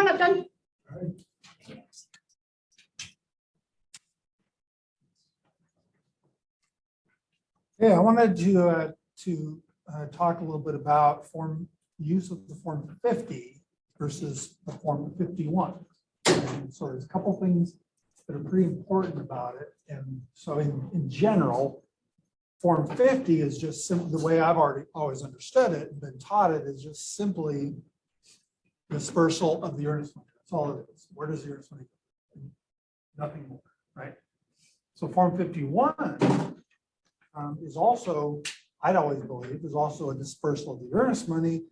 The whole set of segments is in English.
on up, John. Yeah, I wanted to talk a little bit about use of the Form 50 versus the Form 51. And so there's a couple things that are pretty important about it. And so in general, Form 50 is just simply the way I've always understood it and been taught it is just simply dispersal of the earnest money. That's all it is. Where does the earnest money go? Nothing more, right? So Form 51 is also, I'd always believe, is also a dispersal of the earnest money,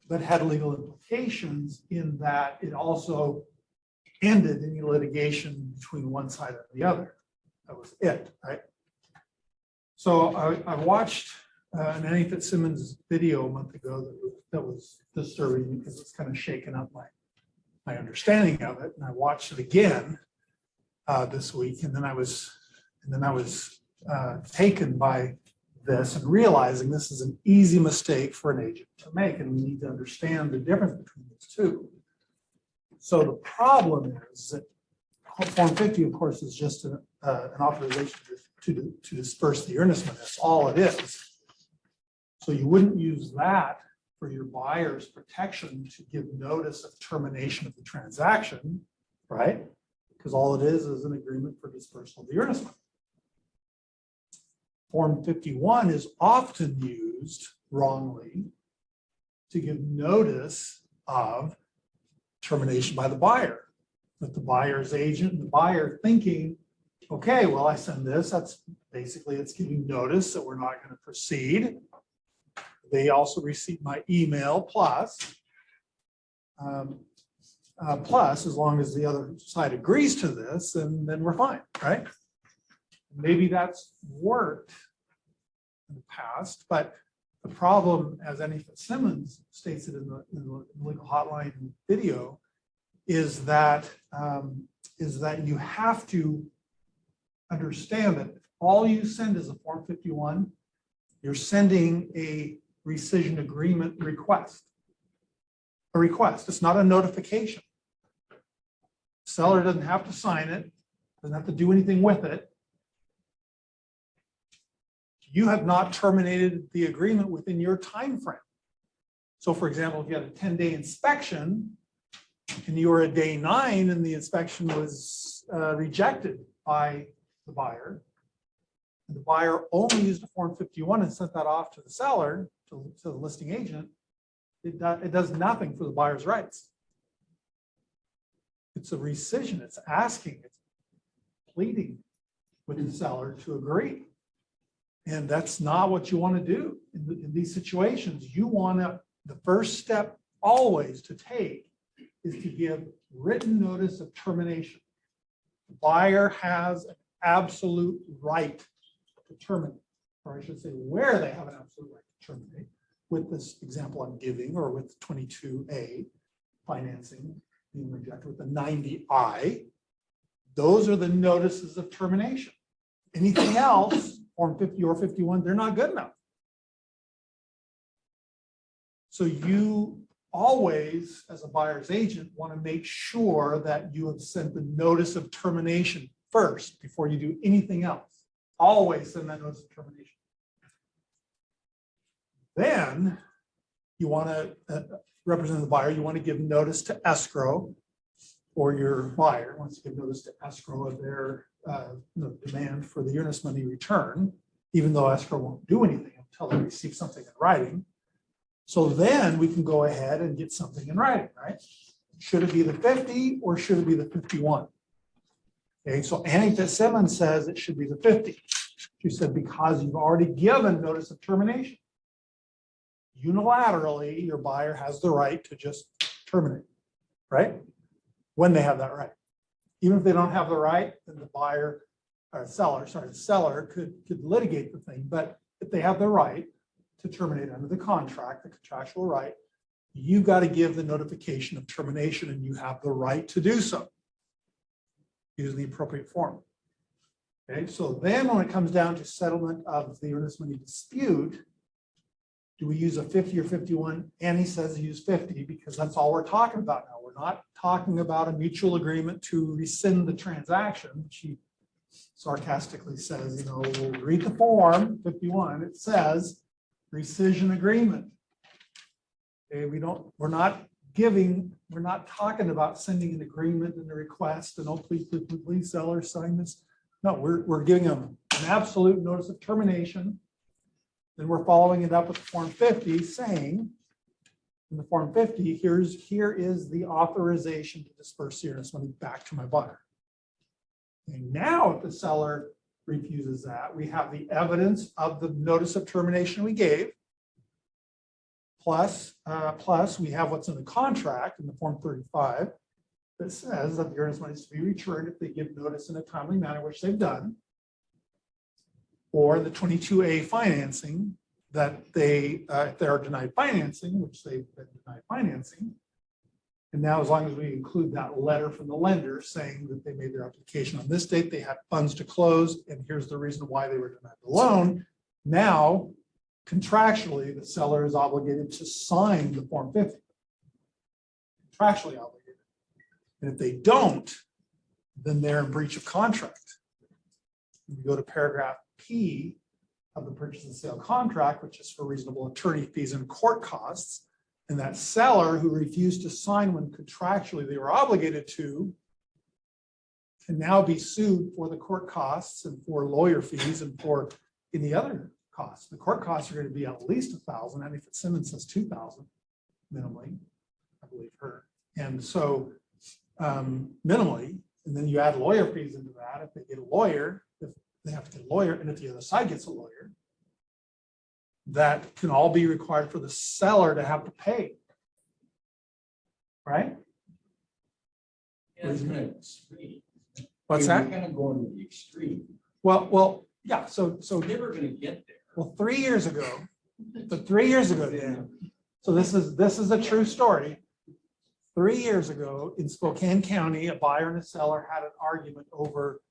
but had legal implications in that it also ended any litigation between one side and the other. That was it, right? So I watched an Annie Fitzsimmons video a month ago that was disturbing because it's kind of shaken up my understanding of it, and I watched it again this week, and then I was taken by this and realizing this is an easy mistake for an agent to make, and we need to understand the difference between these two. So the problem is that Form 50, of course, is just an authorization to disperse the earnest money. That's all it is. So you wouldn't use that for your buyer's protection to give notice of termination of the transaction, right? Because all it is an agreement for dispersal of the earnest money. Form 51 is often used wrongly to give notice of termination by the buyer. With the buyer's agent and the buyer thinking, okay, well, I send this, that's basically it's giving notice that we're not going to proceed. They also receive my email plus, as long as the other side agrees to this, then we're fine, right? Maybe that's worked in the past, but the problem, as Annie Fitzsimmons states it in the legal hotline video, is that you have to understand that if all you send is a Form 51, you're sending a rescission agreement request. A request. It's not a notification. Seller doesn't have to sign it, doesn't have to do anything with it. You have not terminated the agreement within your time frame. So for example, if you had a 10-day inspection and you were at day 9 and the inspection was rejected by the buyer, and the buyer only used a Form 51 and sent that off to the seller, to the listing agent, it does nothing for the buyer's rights. It's a rescission. It's asking, it's pleading with the seller to agree. And that's not what you want to do in these situations. You want the first step always to take is to give written notice of termination. The buyer has an absolute right to terminate, or I should say where they have an absolute right to terminate, with this example I'm giving, or with 22A financing being rejected with the 90I. Those are the notices of termination. Anything else, Form 50 or 51, they're not good enough. So you always, as a buyer's agent, want to make sure that you have sent the notice of termination first before you do anything else. Always send that notice of termination. Then you want to represent the buyer, you want to give notice to escrow, or your buyer wants to give notice to escrow of their demand for the earnest money return, even though escrow won't do anything until they receive something in writing. So then we can go ahead and get something in writing, right? Should it be the 50 or should it be the 51? Okay, so Annie Fitzsimmons says it should be the 50. She said, because you've already given notice of termination. Unilaterally, your buyer has the right to just terminate, right? When they have that right. Even if they don't have the right, then the buyer or the seller could litigate the thing. But if they have the right to terminate under the contract, the contractual right, you've got to give the notification of termination, and you have the right to do so. Use the appropriate form. Okay, so then when it comes down to settlement of the earnest money dispute, do we use a 50 or 51? Annie says use 50 because that's all we're talking about now. We're not talking about a mutual agreement to rescind the transaction. She sarcastically says, you know, we'll read the form 51. It says rescission agreement. Okay, we're not talking about sending an agreement and a request and, oh, please, seller, sign this. No, we're giving them an absolute notice of termination. Then we're following it up with Form 50 saying, in the Form 50, here is the authorization to disperse the earnest money back to my buyer. And now if the seller refuses that, we have the evidence of the notice of termination we gave, plus we have what's in the contract in the Form 35 that says that the earnest money is to be returned if they give notice in a timely manner, which they've done, or the 22A financing that if they are denied financing, which they've been denied financing. And now, as long as we include that letter from the lender saying that they made their application on this date, they had funds to close, and here's the reason why they were denied the loan. Now, contractually, the seller is obligated to sign the Form 50. Contractually obligated. And if they don't, then they're in breach of contract. We go to paragraph P of the purchase and sale contract, which is for reasonable attorney fees and court costs. And that seller who refused to sign when contractually they were obligated to can now be sued for the court costs and for lawyer fees and for any other costs. The court costs are going to be at least $1,000, and if it's Simmons says $2,000 minimally, I believe her. And so minimally, and then you add lawyer fees into that. If they get a lawyer, if they have to get a lawyer, and if the other side gets a lawyer, that can all be required for the seller to have to pay. Right? Yeah, it's kind of extreme. What's We're that? kind of going to the extreme. Well, yeah. So We're never going to get there. well, 3 years ago, Dan. So this is a true story. 3 years ago in Spokane County, a buyer and a seller had an argument over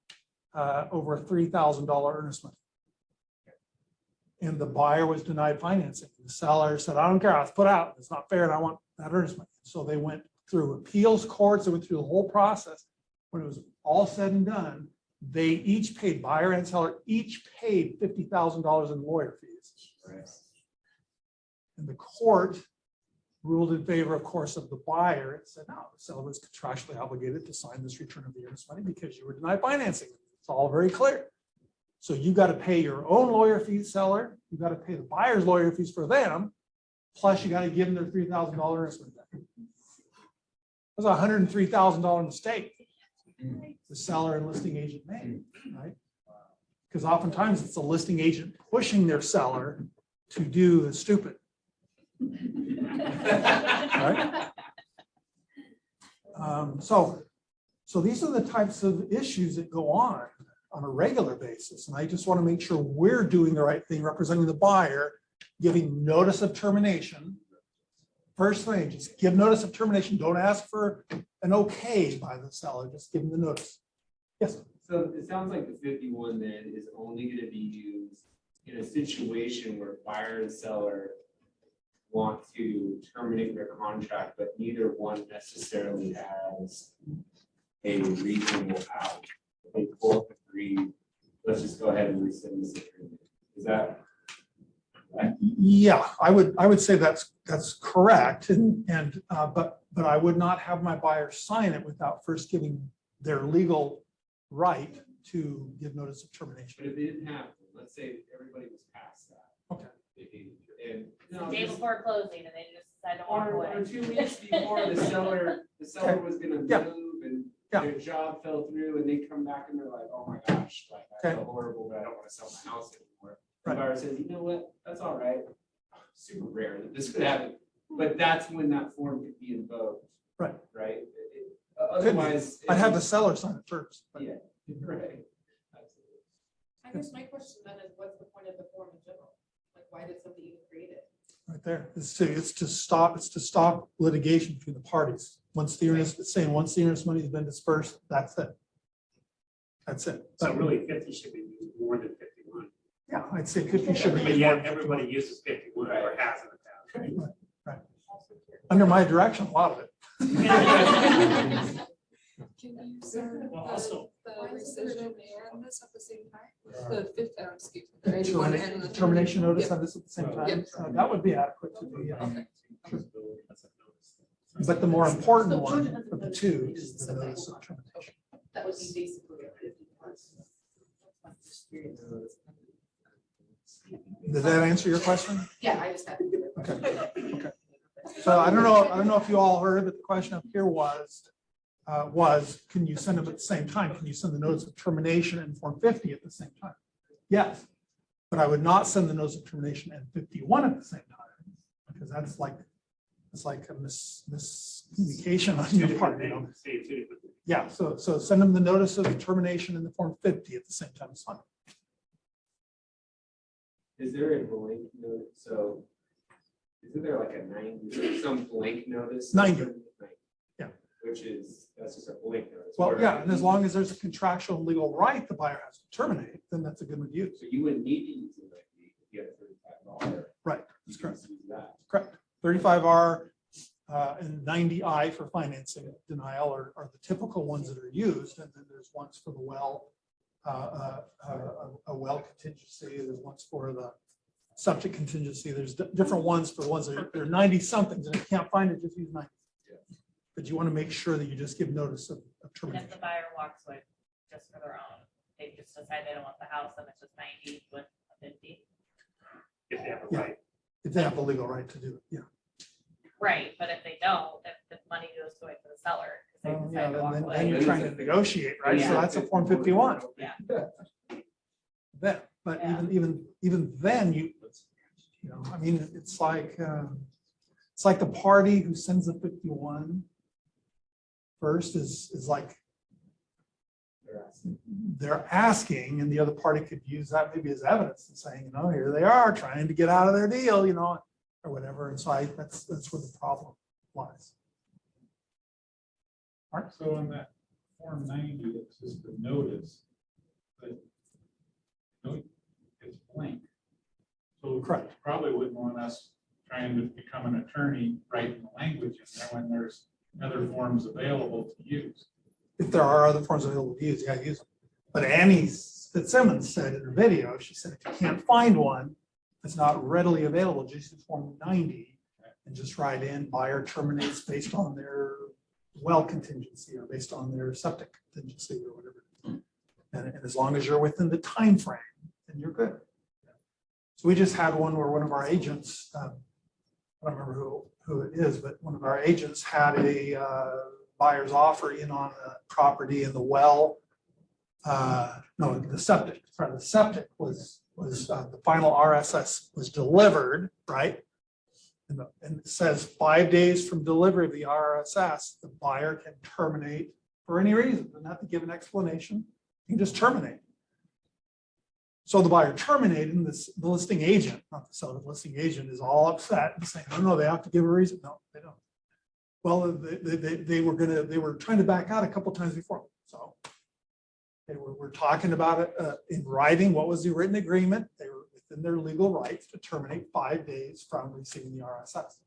a $3,000 earnest money. And the buyer was denied financing. The seller said, I don't care, I'll put out. It's not fair and I want that earnest money. So they went through appeals courts, they went through the whole process. When it was all said and done, they each paid, buyer and seller each paid $50,000 in lawyer fees. Right. And the court ruled in favor, of course, of the buyer and said, no, the seller was contractually obligated to sign this return of the earnest money because you were denied financing. It's all very clear. So you got to pay your own lawyer fees, seller. You got to pay the buyer's lawyer fees for them. Plus, you got to give them their $3,000 earnest money back. It was a $103,000 mistake the seller and listing agent made, right? Because oftentimes it's the listing agent pushing their seller to do the stupid. Right? So these are the types of issues that go on a regular basis. And I just want to make sure we're doing the right thing, representing the buyer, giving notice of termination. First thing, just give notice of termination. Don't ask for an okay by the seller, just give them the notice. Yes. So it sounds like the 51 then is only going to be used in a situation where buyer and seller want to terminate their contract, but neither one necessarily has a reasonable out. They both agree, let's just go ahead and rescind this agreement. Is that right? Yeah, I would say that's correct. But I would not have my buyer sign it without first giving their legal right to give notice of termination. But if it didn't happen, let's say everybody was past that. Okay. And The day before closing and they just decide to walk away. or 2 weeks before the seller was gonna Yeah. move and Yeah. their job fell through and they come back and they're like, oh my gosh, like I Okay. feel horrible, but I don't want to sell my house anymore. The Right. buyer says, you know what, that's all right. Super rare that this could happen, but that's when that form could be invoked. Right. Right? Otherwise. I'd have the seller sign it first. But Yeah, right. Absolutely. I guess my question then is, what's the point of the form in general? Like, why did somebody even create it? Right there. It's to stop litigation between the parties. Once the earnest money has been dispersed, that's it. That's it. So really 50 should be used more than 51. Yeah, I'd say 50 should be. But yet everybody uses 51 or has in the past. Right. Under my direction, a lot of it. Can you serve Well, also- the rescission and this at the same time? The fifth, excuse me, the 81 and the Termination notice Yep. on this at the same Yep. time, that would be adequate to do, yeah. Okay. But the more important one of the two is the notice of termination. That would be basically a 50 months. Does that answer your question? Yeah, I just had. Okay. So I don't know if you all heard, but the question up here was, can you send them at the same time? Can you send the notice of termination and Form 50 at the same time? Yes, but I would not send the notice of termination and 51 at the same time, because that's like, it's like a miscommunication on your part, you know? Yeah, so send them the notice of termination and the Form 50 at the same time, it's fine. Is there a blank note? So isn't there like a 90, some blank notice? 90. Yeah. Which is, that's just a blank notice. Well, Where- yeah, and as long as there's a contractual and legal right the buyer has to terminate, then that's a good one to use. So you wouldn't need to use it like if you had a $35. Right, You that's can correct. just use that. Correct. 35R and 90I for financing denial are the typical ones that are used. And then there's ones for the well, a well contingency. There's ones for the septic contingency. There's different ones for the ones that are 90 somethings. And if you can't find it, just use 90. But you want to make sure that you just give notice of And if termination. the buyer walks away just for their own, they just decide they don't want the house, and it's just 90 with a 50. If they have a Yeah. right. If they have the legal right to do it, yeah. Right, but if they don't, if the money goes to the seller, because they Yeah, decide to walk then away. you're trying to negotiate, right? So Yeah. that's a Form 51. Yeah. Then, but Yeah. even then, you know, I mean, it's like the party who sends a 51 first is like they're asking, and the other party could use that maybe as evidence and saying, you know, here they are trying to get out of their deal, you know, or whatever. And so that's where the problem lies. Mark? So on that Form 90, it's just the notice, but no, it's blank. So Correct. you probably wouldn't want us trying to become an attorney writing the language in there when there's other forms available to use. If there are other forms available to use, yeah, use them. But Annie Fitzsimmons said in her video, she said, if you can't find one that's not readily available, just use Form 90 and just write in buyer terminates based on their well contingency or based on their septic contingency or whatever. And as long as you're within the time frame, then you're good. So we just had one where one of our agents, I don't remember who it is, but one of our agents had a buyer's offer in on a property in the well. No, the septic, sorry, the septic was the final RSS was delivered, right? And it says 5 days from delivery of the RSS, the buyer can terminate for any reason, and not to give an explanation, you can just terminate. So the buyer terminated, and the listing agent, not the seller, the listing agent is all upset and saying, no, they have to give a reason. No, they don't. Well, they were trying to back out a couple times before, so they were talking about it in writing. What was the written agreement? They were within their legal rights to terminate 5 days from receiving the RSS.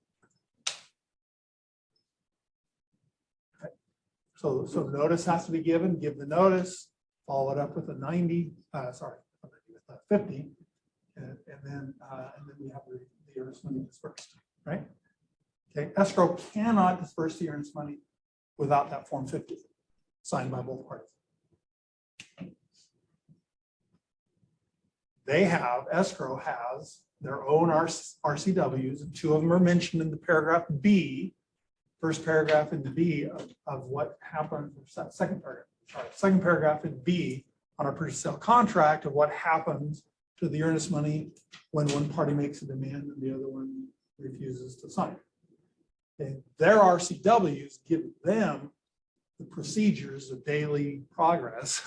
Okay. So notice has to be given. Give the notice. Follow it up with a 50, and then we have the earnest money dispersed, right? Okay, escrow cannot disperse the earnest money without that Form 50 signed by both parties. Escrow has their own RCWs, and two of them are mentioned in the paragraph B, first paragraph in the B of what happened, second paragraph in B on our purchase sale contract of what happens to the earnest money when one party makes a demand and the other one refuses to sign. Okay. Their RCWs give them the procedures of daily progress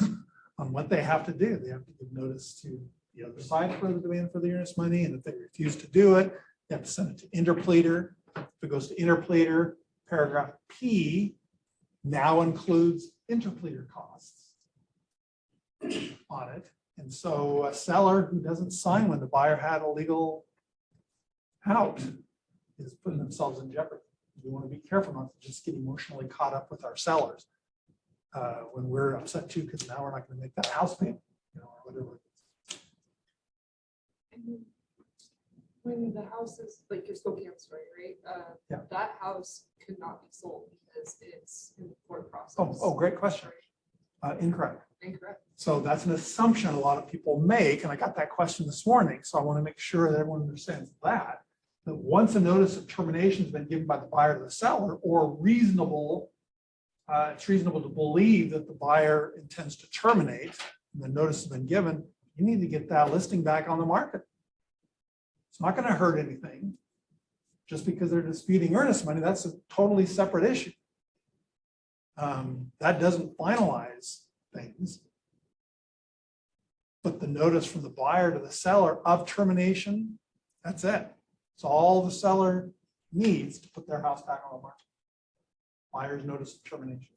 on what they have to do. They have to give notice to the other side for the demand for the earnest money, and if they refuse to do it, they have to send it to interpleader. If it goes to interpleader, paragraph P now includes interpleader costs on it. And so a seller who doesn't sign when the buyer had a legal out is putting themselves in jeopardy. We want to be careful not to just get emotionally caught up with our sellers. When we're upset too, because now we're not going to make that house payment, or whatever. When the house is, like your Spokane story, right? Yeah. That house could not be sold because it's in the court process. Oh, great question. Incorrect. Incorrect. So that's an assumption a lot of people make, and I got that question this morning, so I want to make sure that everyone understands that once a notice of termination has been given by the buyer to the seller, or reasonable, it's reasonable to believe that the buyer intends to terminate, and the notice has been given, you need to get that listing back on the market. It's not going to hurt anything just because they're disputing earnest money. That's a totally separate issue. That doesn't finalize things. But the notice from the buyer to the seller of termination, that's it. It's all the seller needs to put their house back on the market. Buyer's notice of termination.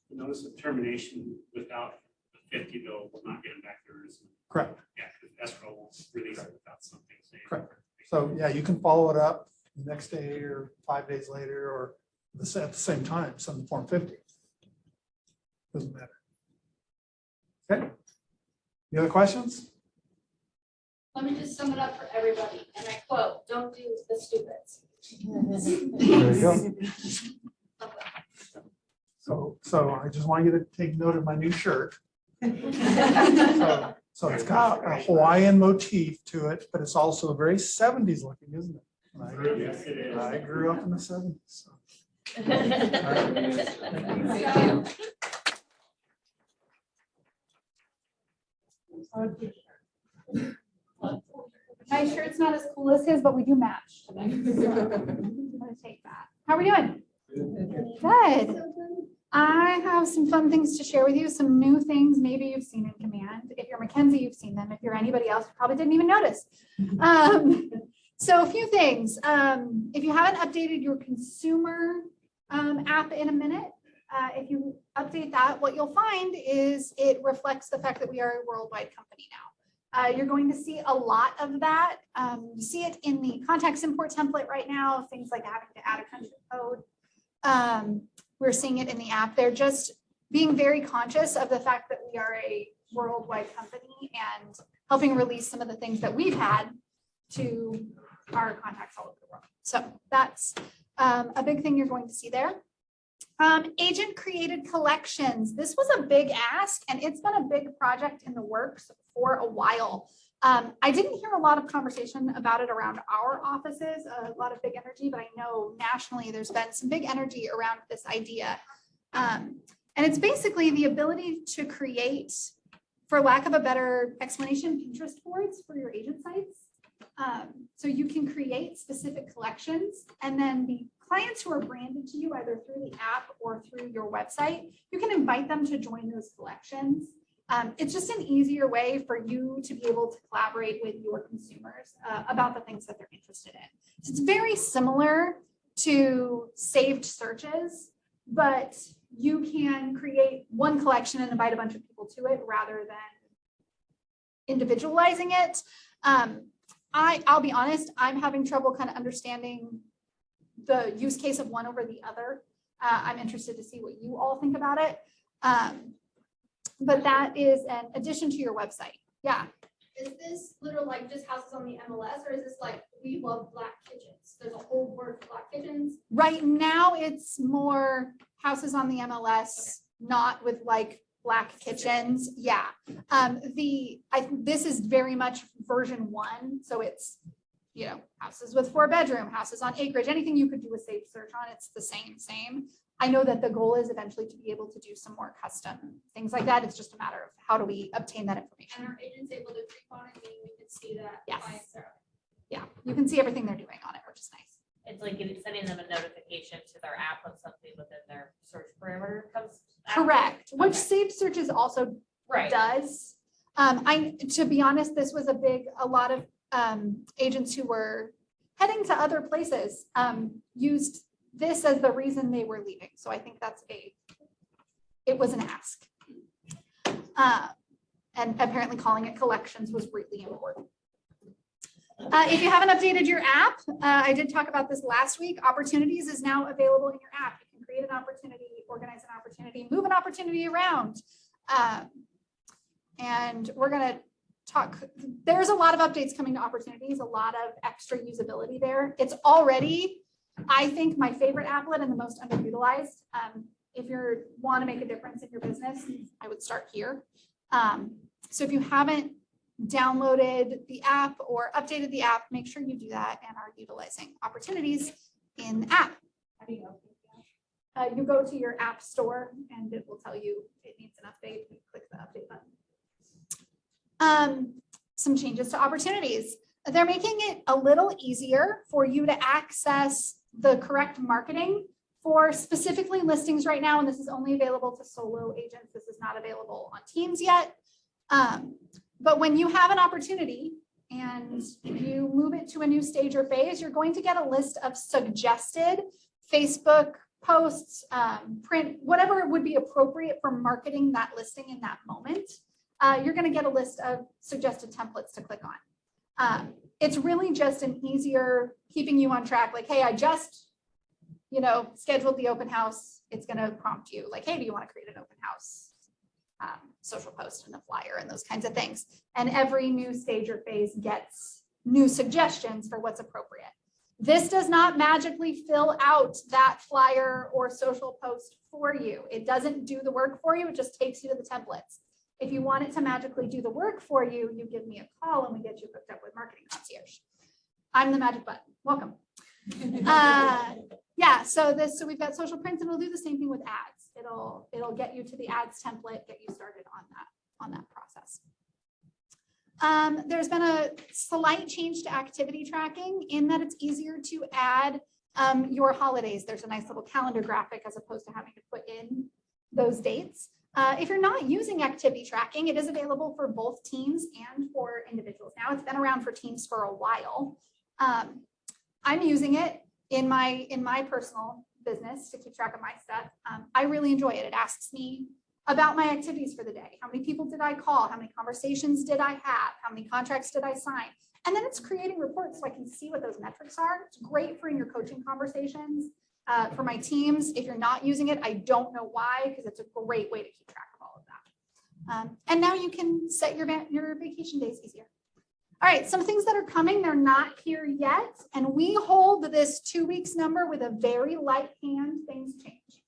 The notice of termination without the 50 though will not get them back their earnest money. Correct. Yeah, because escrow won't release it without something saying. Correct. So yeah, you can follow it up the next day or 5 days later, or at the same time, send the Form 50. Doesn't matter. Okay. Any other questions? Let me just sum it up for everybody, and I quote, "Don't do the stupids." There you go. So I just want you to take note of my new shirt. So it's got a Hawaiian motif to it, but it's also very 70s looking, isn't it? Yes, it is. I grew up in the 70s. So. My shirt's not as cool as his, but we do match today. So I'm gonna take that. How are we doing? Good. I have some fun things to share with you, some new things maybe you've seen in Command. If you're Mackenzie, you've seen them. If you're anybody else, you probably didn't even notice. So a few things. If you haven't updated your consumer app in a minute, if you update that, what you'll find is it reflects the fact that we are a worldwide company now. You're going to see a lot of that. You see it in the contacts import template right now, things like having to add a country code. We're seeing it in the app. They're just being very conscious of the fact that we are a worldwide company and helping release some of the things that we've had to our contacts all over the world. So that's a big thing you're going to see there. Agent created collections. This was a big ask, and it's been a big project in the works for a while. I didn't hear a lot of conversation about it around our offices, a lot of big energy, but I know nationally there's been some big energy around this idea. And it's basically the ability to create, for lack of a better explanation, Pinterest boards for your agent sites. So you can create specific collections, and then the clients who are branded to you either through the app or through your website, you can invite them to join those collections. It's just an easier way for you to be able to collaborate with your consumers about the things that they're interested in. So it's very similar to saved searches, but you can create one collection and invite a bunch of people to it rather than individualizing it. I'll be honest, I'm having trouble kind of understanding the use case of one over the other. I'm interested to see what you all think about it. But that is an addition to your website. Yeah. Is this literal like just houses on the MLS, or is this like we love black kitchens? There's a whole word for black kitchens. Right now, it's more houses on the MLS, not with like black kitchens. Yeah. This is very much version 1. So it's, houses with 4-bedroom, houses on acreage, anything you could do a safe search on, it's the same. I know that the goal is eventually to be able to do some more custom things like that. It's just a matter of how do we obtain that information. And our agents able to click on it, and we can see that. Yes. Clients are. Yeah, you can see everything they're doing on it, which is nice. It's like sending them a notification to their app when something within their search parameter comes. Correct, which Okay. saved searches also Right. does. To be honest, this was a lot of agents who were heading to other places used this as the reason they were leaving. So I think it was an ask. And apparently calling it collections was really important. If you haven't updated your app, I did talk about this last week. Opportunities is now available in your app. You can create an opportunity, organize an opportunity, move an opportunity around. And we're going to talk. There's a lot of updates coming to opportunities, a lot of extra usability there. It's already, I think, my favorite applet and the most underutilized. If you want to make a difference in your business, I would start here. So if you haven't downloaded the app or updated the app, make sure you do that and are utilizing opportunities in the app. How do you know? You go to your app store and it will tell you it needs an update. You click the update button. Some changes to opportunities. They're making it a little easier for you to access the correct marketing for specifically listings right now. And this is only available to solo agents. This is not available on teams yet. But when you have an opportunity and you move it to a new stage or phase, you're going to get a list of suggested Facebook posts, print, whatever would be appropriate for marketing that listing in that moment. You're going to get a list of suggested templates to click on. It's really just an easier keeping you on track. Like, hey, I just, scheduled the open house. It's going to prompt you like, hey, do you want to create an open house? Social post and a flyer and those kinds of things. And every new stage or phase gets new suggestions for what's appropriate. This does not magically fill out that flyer or social post for you. It doesn't do the work for you. It just takes you to the templates. If you want it to magically do the work for you, you give me a call and we get you hooked up with Marketing Concierge. I'm the magic button. Welcome. Yeah, so we've got social prints and it'll do the same thing with ads. It'll get you to the ads template, get you started on that process. There's been a slight change to activity tracking in that it's easier to add your holidays. There's a nice little calendar graphic as opposed to having to put in those dates. If you're not using activity tracking, it is available for both teams and for individuals. Now it's been around for teams for a while. I'm using it in my personal business to keep track of my stuff. I really enjoy it. It asks me about my activities for the day. How many people did I call? How many conversations did I have? How many contracts did I sign? And then it's creating reports so I can see what those metrics are. It's great for in your coaching conversations. For my teams, if you're not using it, I don't know why, because it's a great way to keep track of all of that. And now you can set your vacation days easier. All right, some things that are coming, they're not here yet. And we hold this 2 weeks number with a very light hand, things change.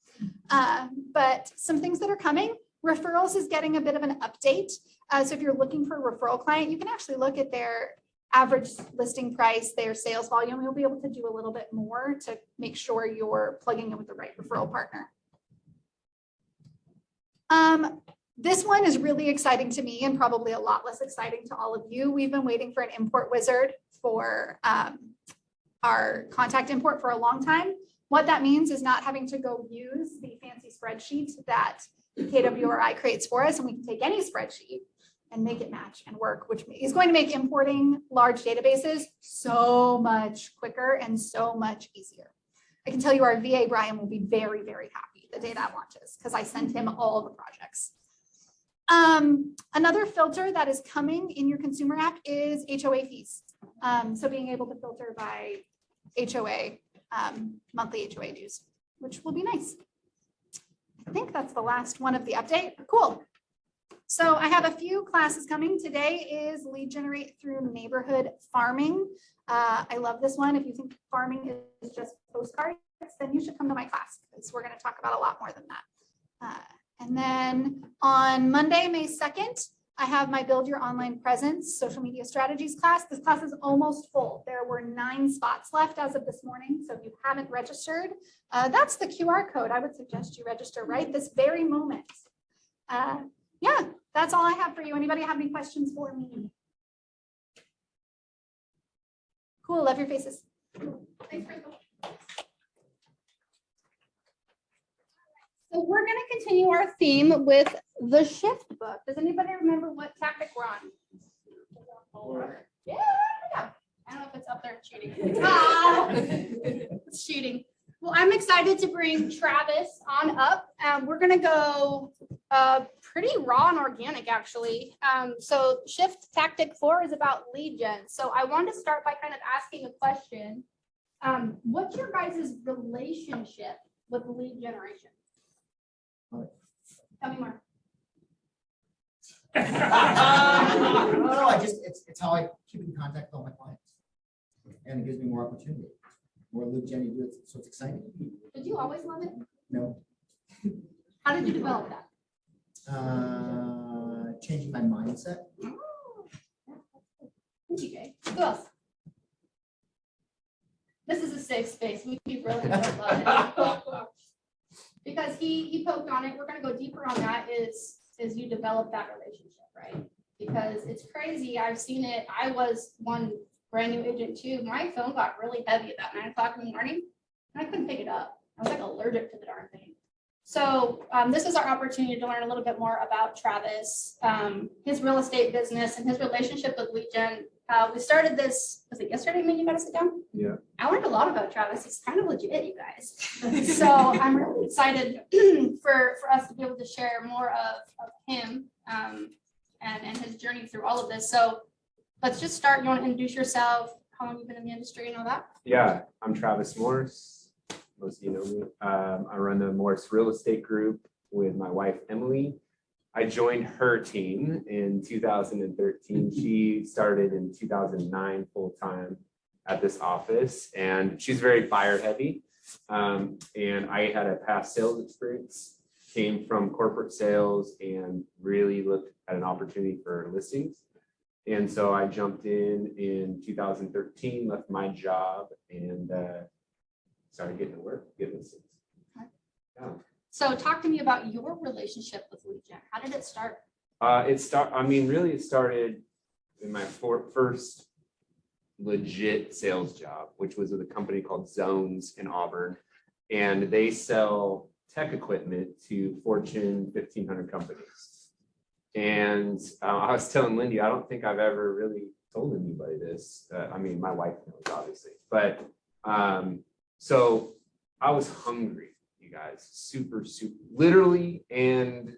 But some things that are coming, referrals is getting a bit of an update. So if you're looking for a referral client, you can actually look at their average listing price, their sales volume. You'll be able to do a little bit more to make sure you're plugging in with the right referral partner. This one is really exciting to me and probably a lot less exciting to all of you. We've been waiting for an import wizard for our contact import for a long time. What that means is not having to go use the fancy spreadsheet that KWRI creates for us, and we can take any spreadsheet and make it match and work, which is going to make importing large databases so much quicker and so much easier. I can tell you our VA, Brian, will be very, very happy the day that launches because I sent him all the projects. Another filter that is coming in your consumer app is HOA fees. So being able to filter by HOA, monthly HOA dues, which will be nice. I think that's the last one of the update. Cool. So I have a few classes coming. Today is lead generate through neighborhood farming. I love this one. If you think farming is just postcards, then you should come to my class because we're going to talk about a lot more than that. And then on Monday, May 2nd, I have my Build Your Online Presence Social Media Strategies class. This class is almost full. There were 9 spots left as of this morning. So if you haven't registered, that's the QR code. I would suggest you register right this very moment. Yeah, that's all I have for you. Anybody have any questions for me? Cool, love your faces. Thanks, Crystal. So we're going to continue our theme with the shift book. Does anybody remember what tactic we're on? Yeah. I don't know if it's up there cheating. It's cheating. Well, I'm excited to bring Travis on up. We're gonna go pretty raw and organic, actually. So shift tactic 4 is about lead gen. So I want to start by kind of asking a question. What's your guys' relationship with lead generation? Tell me more. I don't know, it's how I keep in contact with all my clients. And it gives me more opportunity. More lead gen you do, so it's exciting. Did you always love it? No, How did you develop that? changing my mindset. Thank you, Jay. Who else? This is a safe space. We keep really about it. Because he poked on it. We're gonna go deeper on that is you develop that relationship, right? Because it's crazy. I've seen it. I was one brand new agent too. My phone got really heavy about 9 o'clock in the morning and I couldn't pick it up. I was like allergic to the darn thing. So this is our opportunity to learn a little bit more about Travis, his real estate business and his relationship with lead gen. We started this, was it yesterday when you got to sit down? Yeah. I learned a lot about Travis. He's kind of legit, you guys. So I'm really excited for us to be able to share more of him and his journey through all of this. So let's just start. You want to introduce yourself, how long you've been in the industry and all that? Yeah, I'm Travis Morris. Most of you know me. I run the Morris Real Estate Group with my wife, Emily. I joined her team in 2013. She started in 2009 full-time at this office, and she's very buyer heavy. And I had a past sales experience, came from corporate sales and really looked at an opportunity for listings. And so I jumped in 2013, left my job and started getting to work, getting listings. Okay. Yeah. So talk to me about your relationship with lead gen. How did it start? It started in my first legit sales job, which was with a company called Zones in Auburn. And they sell tech equipment to Fortune 1500 companies. And I was telling Lindy, I don't think I've ever really told anybody this. I mean, my wife knows, obviously. But so I was hungry, you guys, super, literally and,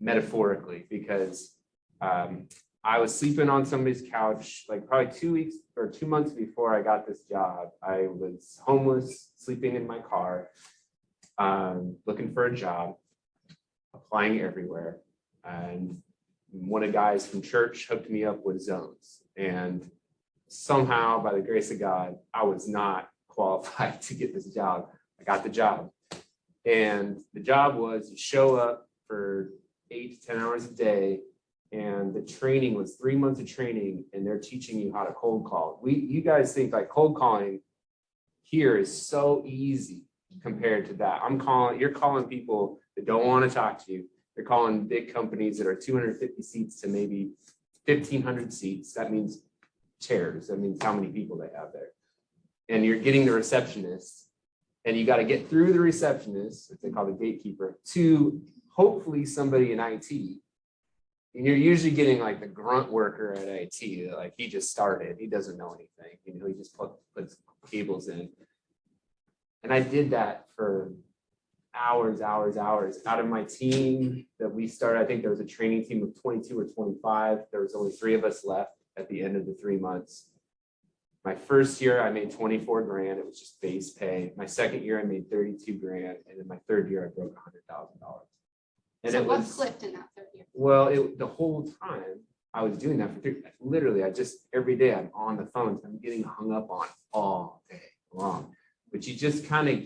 metaphorically, because I was sleeping on somebody's couch, like probably 2 weeks or 2 months before I got this job. I was homeless, sleeping in my car, looking for a job, applying everywhere. And one of the guys from church hooked me up with Zones. And somehow, by the grace of God, I was not qualified to get this job. I got the job. And the job was you show up for 8 to 10 hours a day. And the training was 3 months of training, and they're teaching you how to cold call. You guys think like cold calling here is so easy compared to that. You're calling people that don't want to talk to you. You're calling big companies that are 250 seats to maybe 1,500 seats. That means chairs. That means how many people they have there. And you're getting the receptionist, and you got to get through the receptionist, what they call the gatekeeper, to hopefully somebody in IT. And you're usually getting like the grunt worker at IT, like he just started, he doesn't know anything, he just puts cables in. And I did that for hours. Out of my team that we started, I think there was a training team of 22 or 25. There was only 3 of us left at the end of the 3 months. My first year, I made 24 grand. It was just base pay. My second year, I made 32 grand. And then my third year, I broke $100,000. And So it what was clicked in that third year? well, the whole time I was doing that for literally, every day I'm on the phone. I'm getting hung up on all day long. But you just kind of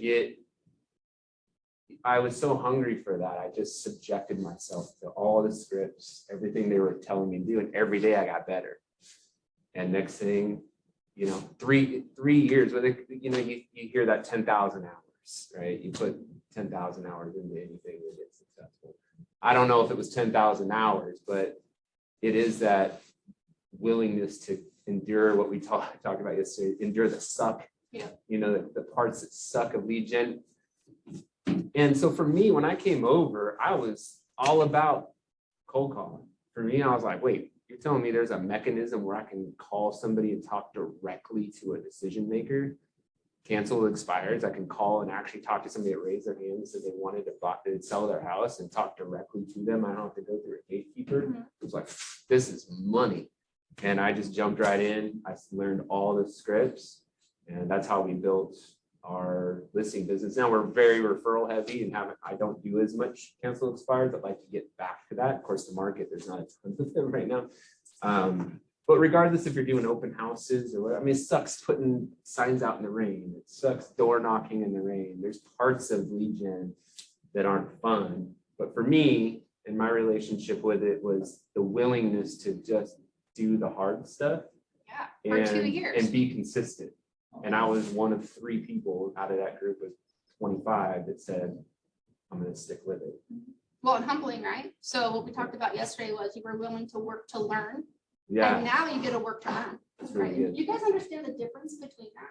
I was so hungry for that. I just subjected myself to all the scripts, everything they were telling me to do. And every day I got better. And next thing, 3 years, you hear that 10,000 hours, right? You put 10,000 hours into anything to get successful. I don't know if it was 10,000 hours, but it is that willingness to endure what we talked about yesterday, endure the suck, Yeah. The parts that suck of lead gen. And so for me, when I came over, I was all about cold calling. For me, I was like, wait, you're telling me there's a mechanism where I can call somebody and talk directly to a decision maker? cancel expires, I can call and actually talk to somebody that raised their hand and said they wanted to sell their house and talk directly to them. I don't have to go through a gatekeeper. Mhm. It was like, this is money. And I just jumped right in. I learned all the scripts, and that's how we built our listing business. Now we're very referral heavy and I don't do as much cancel expires. I'd like to get back to that. Of course, the market, there's not a ton of them right now. But regardless if you're doing open houses or what, I mean, it sucks putting signs out in the rain. It sucks door knocking in the rain. There's parts of lead gen that aren't fun. But for me, and my relationship with it was the willingness to just do the hard stuff. Yeah, for 2 years. And be consistent. And I was one of 3 people out of that group of 25 that said, I'm gonna stick with it. Well, and humbling, right? So what we talked about yesterday was you were willing to work to learn. Yeah, And now you get to work to earn. that's really Right? good. You guys understand the difference between that?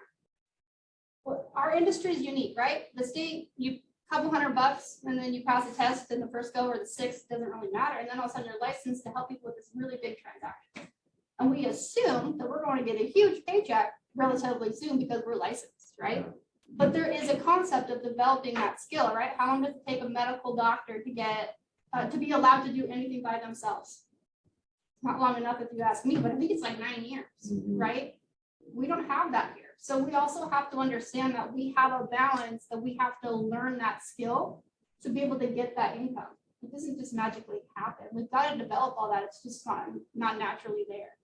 Well, our industry is unique, right? The state, you couple $100 and then you pass a test in the first go or the 6th, doesn't really matter. And then all of a sudden you're licensed to help people with this really big transaction. And we assume that we're going to get a huge paycheck relatively soon because we're licensed, right? But there is a concept of developing that skill, right? How long does it take a medical doctor to get, to be allowed to do anything by themselves? Not long enough if you ask me, but I think it's like 9 years, Mhm. right? We don't have that here. So we also have to understand that we have a balance, that we have to learn that skill to be able to get that income. It doesn't just magically happen. We've got to develop all that. It's just not naturally there.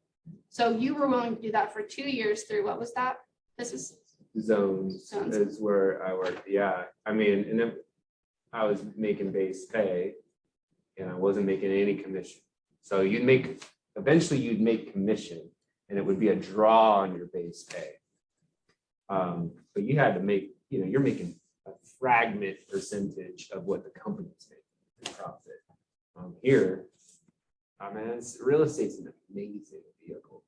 So you were willing to do that for 2 years through, what was that? This is, Zones Zones. is where I worked. Yeah, I mean, and then I was making base pay and I wasn't making any commission. So eventually you'd make commission and it would be a draw on your base pay. But you had to make, you're making a fragment percentage of what the company's making in profit. Here, real estate's an amazing vehicle.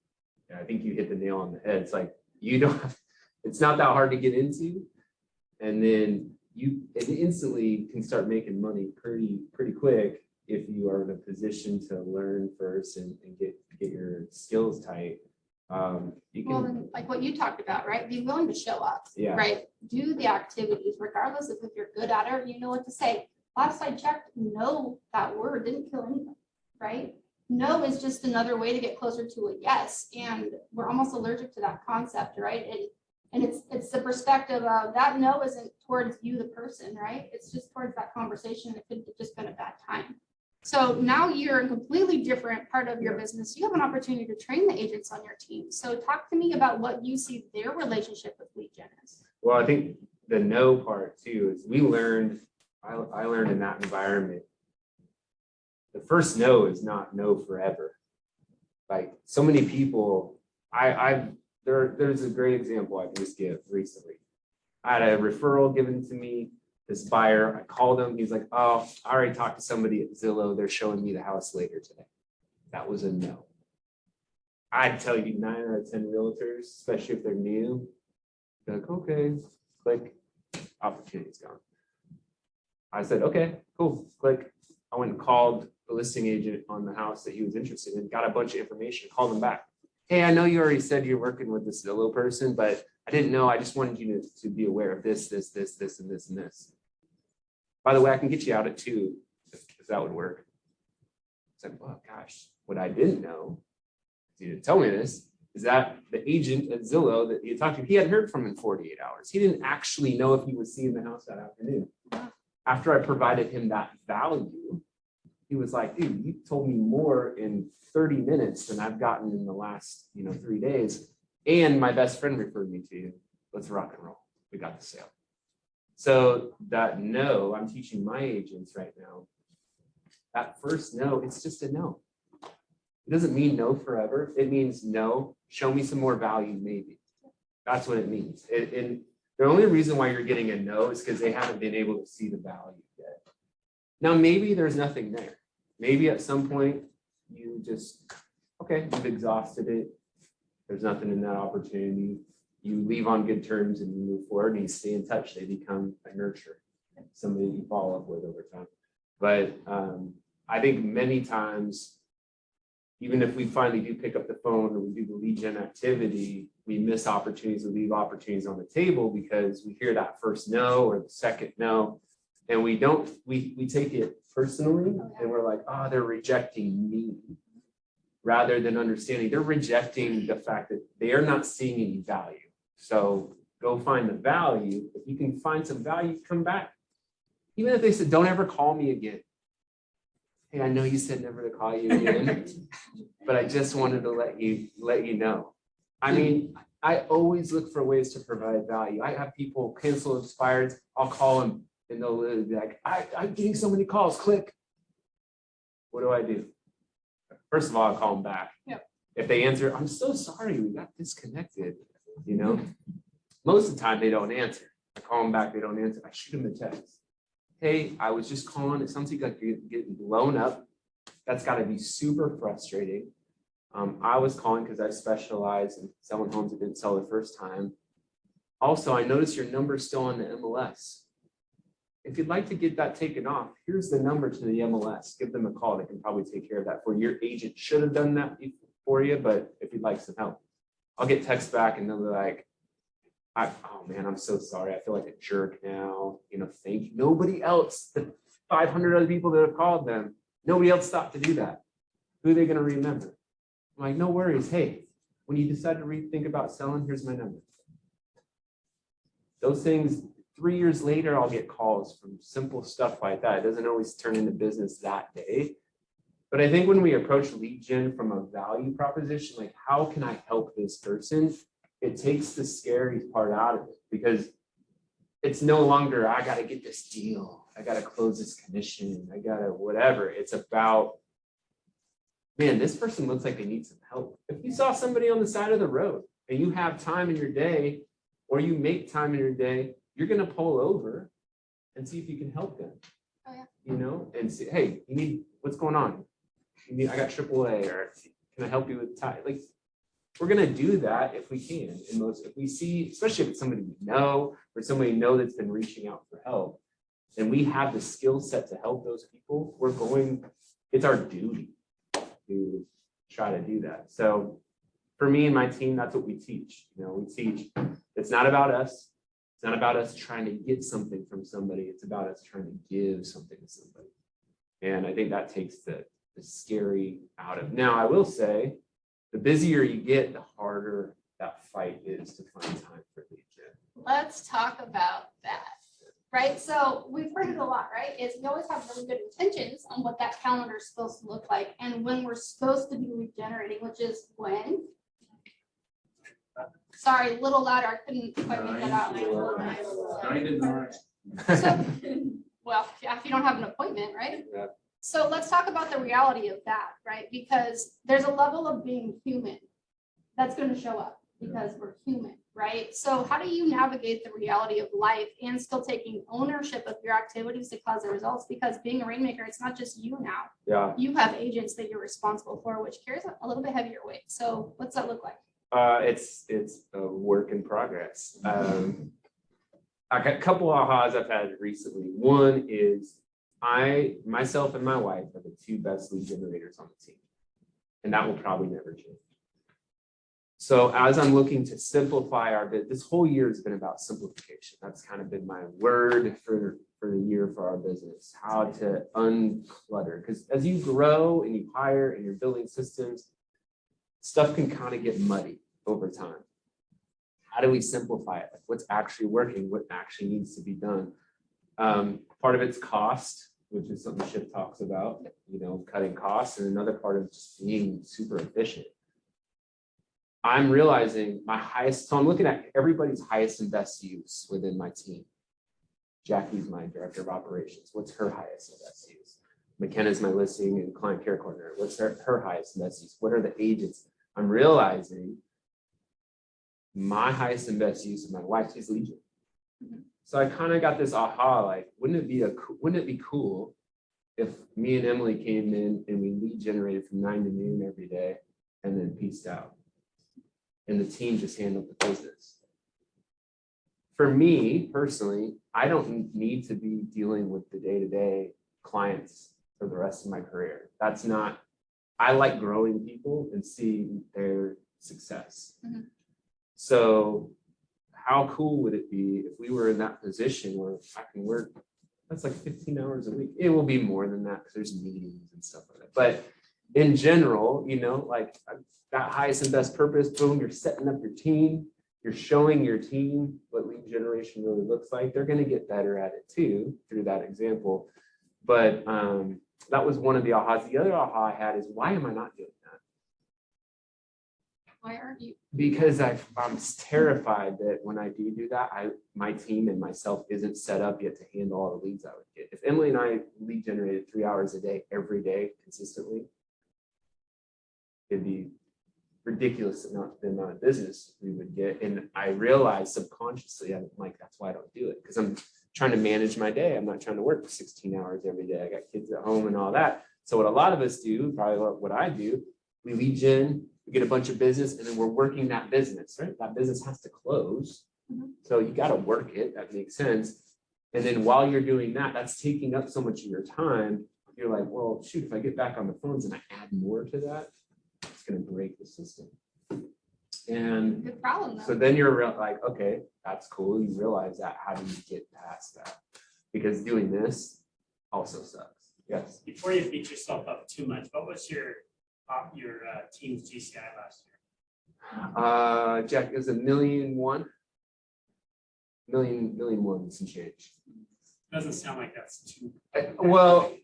Yeah, I think you hit the nail on the head. It's like, it's not that hard to get into. And then it instantly can start making money pretty quick if you are in a position to learn first and get your skills tight. You well, can, then, like what you talked about, right? Be willing to show up, yeah, right? Do the activities, regardless of if you're good at it or you know what to say. Last I checked, no, that word didn't kill anything, right? No is just another way to get closer to a yes. And we're almost allergic to that concept, right? And it's the perspective of that no isn't towards you, the person, right? It's just towards that conversation. It could have just been a bad time. So now you're a completely different part of your business. You have an opportunity to train the agents on your team. So talk to me about what you see their relationship with lead gen is. well, I think the no part too is I learned in that environment. The first no is not no forever. Like so many people, there's a great example I can just give recently. I had a referral given to me, this buyer, I called him, he's like, oh, I already talked to somebody at Zillow, they're showing me the house later today. That was a no. I'd tell you 9 out of 10 realtors, especially if they're new, they're like, okay, click, opportunity's gone. I said, okay, cool, click. I went and called the listing agent on the house that he was interested in, got a bunch of information, called him back. Hey, I know you already said you're working with this Zillow person, but I didn't know. I just wanted you to be aware of this, and this. By the way, I can get you out at 2 if that would work. It's like, oh gosh, what I didn't know, you didn't tell me this, is that the agent at Zillow that he had talked to, he hadn't heard from in 48 hours. He didn't actually know if he was seeing the house that afternoon. After I provided him that value, he was like, dude, you told me more in 30 minutes than I've gotten in the last 3 days. And my best friend referred me to you. Let's rock and roll. We got the sale. So that no, I'm teaching my agents right now. That first no, it's just a no. It doesn't mean no forever. It means no, show me some more value, maybe. That's what it means. And the only reason why you're getting a no is because they haven't been able to see the value yet. Now, maybe there's nothing there. Maybe at some point you just, okay, you've exhausted it. There's nothing in that opportunity. You leave on good terms and you move forward and you stay in touch. They become a nurturer, somebody you follow up with over time. But I think many times even if we finally do pick up the phone or we do the lead gen activity, we miss opportunities or leave opportunities on the table because we hear that first no or the second no. And we take it personally and we're like, oh, they're rejecting me. Rather than understanding, they're rejecting the fact that they are not seeing any value. So go find the value. If you can find some value, come back. Even if they said, don't ever call me again. Hey, I know you said never to call you again, but I just wanted to let you know. I mean, I always look for ways to provide value. I have people cancel expireds. I'll call them and they'll literally be like, I'm getting so many calls, click. What do? First of all, I'll call them back. Yep. If they answer, I'm so sorry, we got disconnected, you know? Most of the time they don't answer. I call them back, they don't answer. I shoot them a text. Hey, I was just calling. It sounds like you're getting blown up. That's got to be super frustrating. I was calling because I specialize in selling homes that didn't sell the first time. Also, I noticed your number is still on the MLS. If you'd like to get that taken off, here's the number to the MLS. Give them a call. They can probably take care of that for you. Your agent should have done that for you, but if you'd like some help, I'll get text back and they'll be like, oh man, I'm so sorry. I feel like a jerk now. You know, thank you. Nobody else, the 500 other people that have called them, nobody else stopped to do that. Who are they going to remember? I'm like, no worries. Hey, when you decide to rethink about selling, here's my number. Those things, 3 years later, I'll get calls from simple stuff like that. It doesn't always turn into business that day. But I think when we approach lead gen from a value proposition, like how can I help this person? It takes the scary part out of it because it's no longer, I got to get this deal. I got to close this commission. I got to whatever. It's about, man, this person looks like they need some help. If you saw somebody on the side of the road and you have time in your day or you make time in your day, you're going to pull over and see if you can help them. Oh, yeah. You know, and say, hey, you need, what's going on? You need, I got AAA, or can I help you with tie? Like, we're going to do that if we can. And if we see, especially if it's somebody we know or somebody we know that's been reaching out for help, and we have the skill set to help those people, it's our duty to try to do that. So for me and my team, that's what we teach. You know, we teach, it's not about us. It's not about us trying to get something from somebody. It's about us trying to give something to somebody. And I think that takes the scary out of. Now, I will say, the busier you get, the harder that fight is to find time for lead gen. Let's talk about that, right? So we've heard it a lot, right? Is we always have really good intentions on what that calendar is supposed to look like and when we're supposed to be regenerating, which is when. Sorry, a little louder. I couldn't quite make that out. So, well, yeah, if you don't have an appointment, right? Yeah. So let's talk about the reality of that, right? Because there's a level of being human that's going to show up because we're human, right? So how do you navigate the reality of life and still taking ownership of your activities to cause the results? Because being a rainmaker, it's not just you now. Yeah. You have agents that you're responsible for, which carries a little bit heavier weight. So what's that look like? It's a work in progress. I got a couple ahas I've had recently. One is myself and my wife are the two best lead generators on the team, and that will probably never change. So as I'm looking to simplify our bit, this whole year has been about simplification. That's kind of been my word for the year for our business, how to unclutter. Because as you grow and you hire and you're building systems, stuff can kind of get muddy over time. How do we simplify it? Like what's actually working, what actually needs to be done? Part of it's cost, which is something Shift talks about, you know, cutting costs, and another part is just being super efficient. I'm realizing so I'm looking at everybody's highest and best use within my team. Jackie's my director of operations. What's her highest and best use? McKenna's my listing and client care coordinator. What's her highest and best use? What are the agents? I'm realizing my highest and best use of my wife is lead gen. So I kind of got this aha, like, wouldn't it be cool if me and Emily came in and we lead generated from 9 to noon every day and then pieced out, and the team just handled the business. For me personally, I don't need to be dealing with the day-to-day clients for the rest of my career. That's not I like growing people and seeing their success. Mhm. So how cool would it be if we were in that position where I can work, that's like 15 hours a week. It will be more than that because there's meetings and stuff like that. But in general, you know, like that highest and best purpose, boom, you're setting up your team, you're showing your team what lead generation really looks like. They're going to get better at it too through that example. But that was one of the ahas. The other aha I had is, why am I not doing that? Why aren't you? Because I'm terrified that when I do that, my team and myself isn't set up yet to handle all the leads I would get. If Emily and I lead generated 3 hours a day, every day, consistently, it'd be ridiculous the amount of business we would get. And I realized subconsciously, I'm like, that's why I don't do it, because I'm trying to manage my day. I'm not trying to work for 16 hours every day. I got kids at home and all that. So what a lot of us do, probably what I do, we lead gen, we get a bunch of business, and then we're working that business, right? That business has to close. Mhm. So you got to work it. That makes sense. And then while you're doing that, that's taking up so much of your time. You're like, well, shoot, if I get back on the phones and I add more to that, it's going to break the system. And Good problem so though. then you're like, okay, that's cool. You realize that. How do you get past that? Because doing this also sucks. Yes. Before you beat yourself up too much, what was your team's GCI last year? Jack, it was $1.1 million. Million one, some change. Doesn't sound like that's too. Well,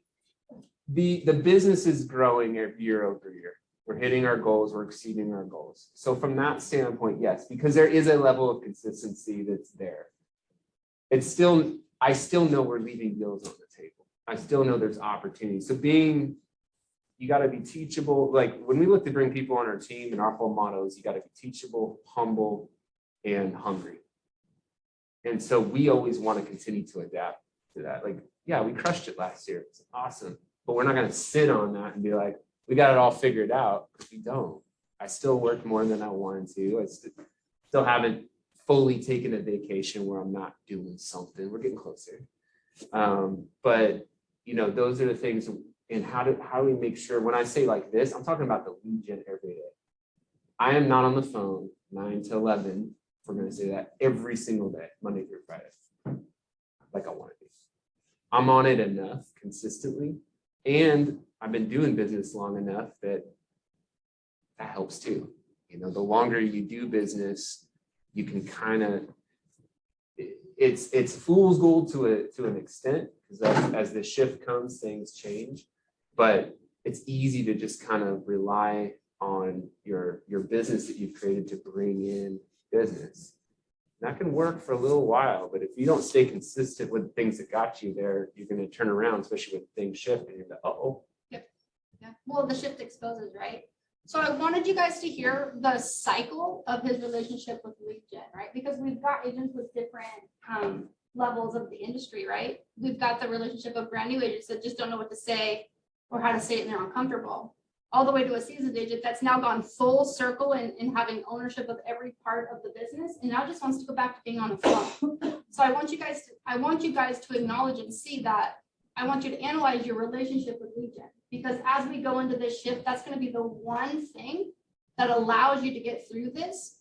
the business is growing year over year. We're hitting our goals, we're exceeding our goals. So from that standpoint, yes, because there is a level of consistency that's there. It's still, I still know we're leaving deals on the table. I still know there's opportunity. So you got to be teachable. Like when we look to bring people on our team, and our whole motto is you got to be teachable, humble, and hungry. And so we always want to continue to adapt to that. Like, yeah, we crushed it last year. It's awesome. But we're not going to sit on that and be like, we got it all figured out, because we don't. I still work more than I wanted to. I still haven't fully taken a vacation where I'm not doing something. We're getting closer. But you know, those are the things. And how do we make sure, when I say like this, I'm talking about the lead gen every day. I am not on the phone 9 to 11, if we're going to say that, every single day, Monday through Friday, like I want to be. I'm on it enough consistently. And I've been doing business long enough that helps too. You know, the longer you do business, you can kind of, it's fool's gold to an extent, because as the shift comes, things change. But it's easy to just kind of rely on your business that you've created to bring in business. That can work for a little while, but if you don't stay consistent with things that got you there, you're going to turn around, especially when things shift, and you're like, uh-oh. Yeah. Well, the shift exposes, right? So I wanted you guys to hear the cycle of his relationship with lead gen, right? Because we've got agents with different levels of the industry, right? We've got the relationship of brand new agents that just don't know what to say or how to say it and they're uncomfortable, all the way to a seasoned agent that's now gone full circle in having ownership of every part of the business and now just wants to go back to being on the phone. So I want you guys to acknowledge and see that. I want you to analyze your relationship with lead gen, because as we go into this shift, that's going to be the one thing that allows you to get through this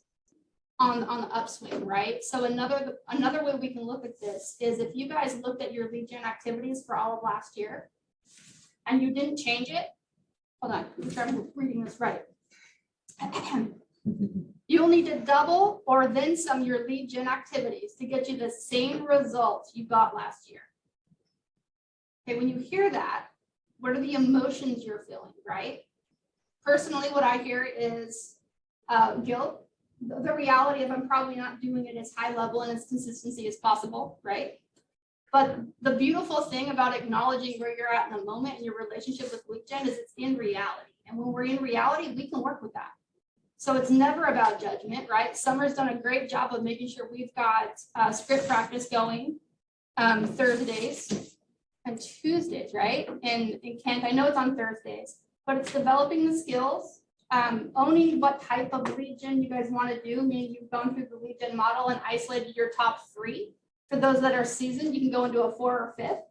on the upswing, right? So another way we can look at this is, if you guys looked at your lead gen activities for all of last year and you didn't change it, hold on, I'm sure I'm reading this right. You'll need to double or then some your lead gen activities to get you the same results you got last year. Okay, when you hear that, what are the emotions you're feeling, right? Personally, what I hear is guilt, the reality of I'm probably not doing it as high level and as consistency as possible, right? But the beautiful thing about acknowledging where you're at in the moment and your relationship with lead gen is it's in reality. And when we're in reality, we can work with that. So it's never about judgment, right? Summer's done a great job of making sure we've got script practice going Thursdays and Tuesdays, right? And Kent, I know it's on Thursdays, but it's developing the skills, owning what type of lead gen you guys want to do, meaning you've gone through the lead gen model and isolated your top 3. For those that are seasoned, you can go into a 4 or 5th.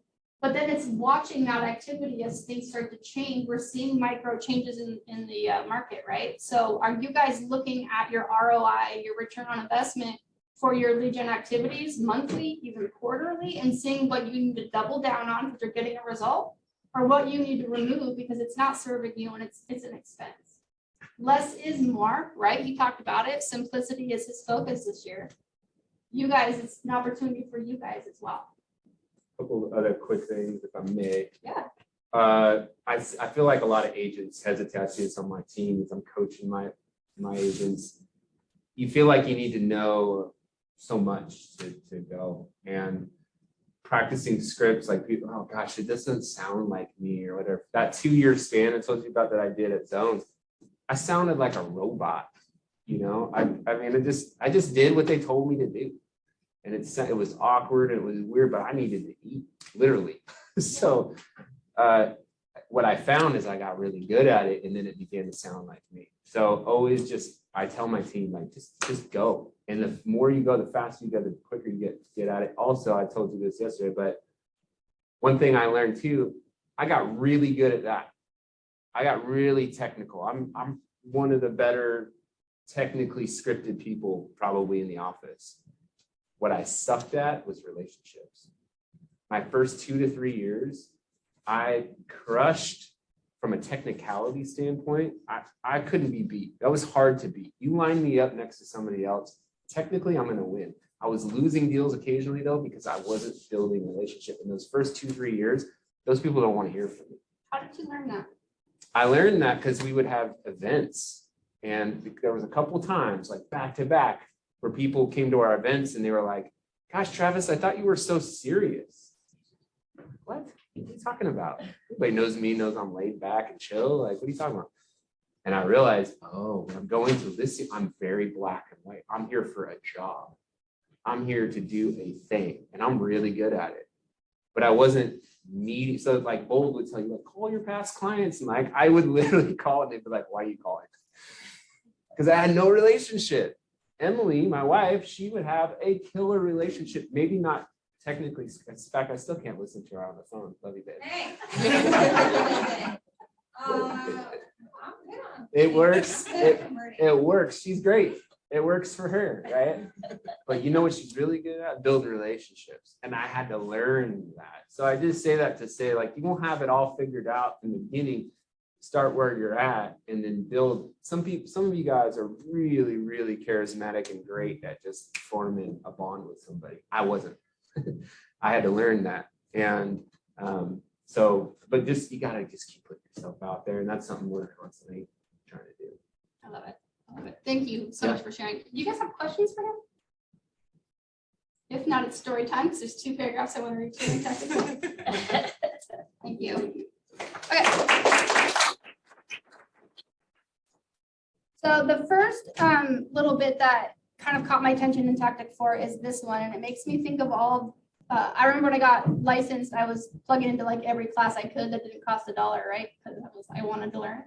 But then it's watching that activity as things start to change. We're seeing micro changes in the market, right? So are you guys looking at your ROI, your return on investment for your lead gen activities monthly, even quarterly, and seeing what you need to double down on because you're getting a result, or what you need to remove because it's not serving you and it's an expense? Less is more, right? He talked about it. Simplicity is his focus this year. You guys, it's an opportunity for you guys as well. Couple of other quick things, if I may. Yeah. I feel like a lot of agents hesitate. I see this on my team as I'm coaching my agents. You feel like you need to know so much to go, and practicing scripts, like people, oh gosh, it doesn't sound like me or whatever. That 2-year span I told you about that I did at Zones, I sounded like a robot. You know, I mean, I just did what they told me to do. And it was awkward and it was weird, but I needed to eat, literally. So what I found is I got really good at it, and then it began to sound like me. So always I tell my team, like, just go. And the more you go, the faster you go, the quicker you get at it. Also, I told you this yesterday, but one thing I learned too, I got really good at that. I got really technical. I'm one of the better technically scripted people probably in the office. What I sucked at was relationships. My first 2 to 3 years, I crushed from a technicality standpoint. I couldn't be beat. That was hard to beat. You line me up next to somebody else, technically I'm gonna win. I was losing deals occasionally though, because I wasn't building a relationship. In those first 2-3 years, those people don't want to hear from me. How did you learn that? I learned that because we would have events, and there was a couple times, like back to back, where people came to our events and they were like, gosh, Travis, I thought you were so serious. What are you talking about? Everybody knows me, knows I'm laid back and chill. Like, what are you talking about? And I realized, oh, when I'm going to this, I'm very black and white. I'm here for a job. I'm here to do a thing, and I'm really good at it. But I wasn't needy. So like Bold would tell you, like, call your past clients. And like, I would literally call and they'd be like, why are you calling? Because I had no relationship. Emily, my wife, she would have a killer relationship. Maybe not technically. In fact, I still can't listen to her on the phone. Love you, babe. Hey. It works. It works. She's great. It works for her, right? But you know what she's really good at? Building relationships. And I had to learn that. So I just say that to say, like, you won't have it all figured out in the beginning. Start where you're at and then build. Some of you guys are really, really charismatic and great at just forming a bond with somebody. I wasn't. I had to learn that. And but you gotta just keep putting yourself out there. And that's something we're constantly trying to do. I love it. I love it. Thank you so much for sharing. You guys have questions for him? If not, it's story time because there's 2 paragraphs I want to read to you. Thank you. Okay. So the first little bit that kind of caught my attention in Tactic 4 is this one, and it makes me think of all. I remember when I got licensed, I was plugging into like every class I could that didn't cost $1, right? Because I wanted to learn.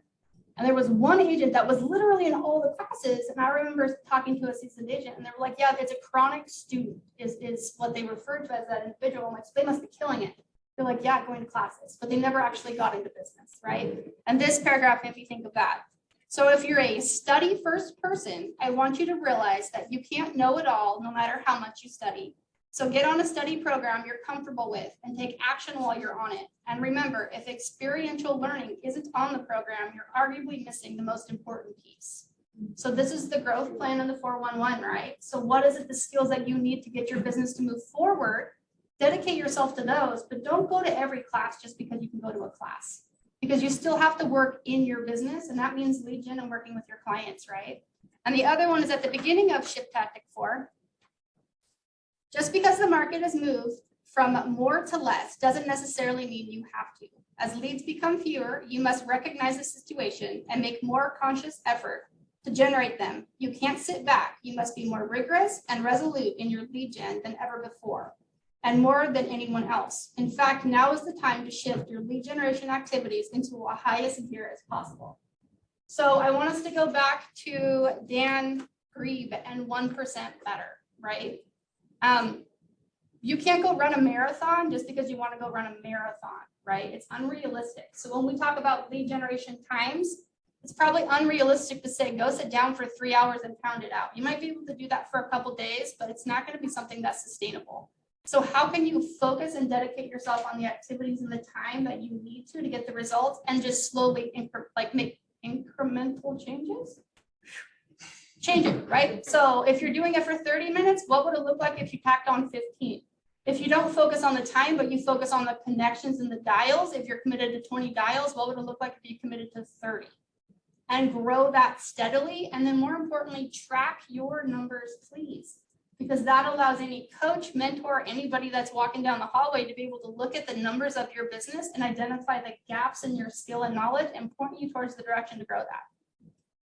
And there was one agent that was literally in all the classes. And I remember talking to a seasoned agent and they were like, yeah, it's a chronic student is what they referred to as that individual. I'm like, so they must be killing it. They're like, yeah, going to classes, but they never actually got into business, right? And this paragraph made me think of that. So if you're a study first person, I want you to realize that you can't know it all no matter how much you study. So get on a study program you're comfortable with and take action while you're on it. And remember, if experiential learning isn't on the program, you're arguably missing the most important piece. So this is the growth plan in the 411, right? So what is it, the skills that you need to get your business to move forward? Dedicate yourself to those, but don't go to every class just because you can go to a class. Because you still have to work in your business, and that means lead gen and working with your clients, right? And the other one is at the beginning of Shift Tactic 4. Just because the market has moved from more to less doesn't necessarily mean you have to. As leads become fewer, you must recognize the situation and make more conscious effort to generate them. You can't sit back. You must be more rigorous and resolute in your lead gen than ever before, and more than anyone else. In fact, now is the time to shift your lead generation activities into a highest gear as possible. So I want us to go back to Dan Grieb and 1% better, right? You can't go run a marathon just because you want to go run a marathon, right? It's unrealistic. So when we talk about lead generation times, it's probably unrealistic to say, go sit down for 3 hours and pound it out. You might be able to do that for a couple days, but it's not going to be something that's sustainable. So how can you focus and dedicate yourself on the activities and the time that you need to get the results and just slowly make incremental changes? Change it, right? So if you're doing it for 30 minutes, what would it look like if you tacked on 15? If you don't focus on the time, but you focus on the connections and the dials, if you're committed to 20 dials, what would it look like if you committed to 30? And grow that steadily. And then more importantly, track your numbers, please. Because that allows any coach, mentor, anybody that's walking down the hallway to be able to look at the numbers of your business and identify the gaps in your skill and knowledge and point you towards the direction to grow that.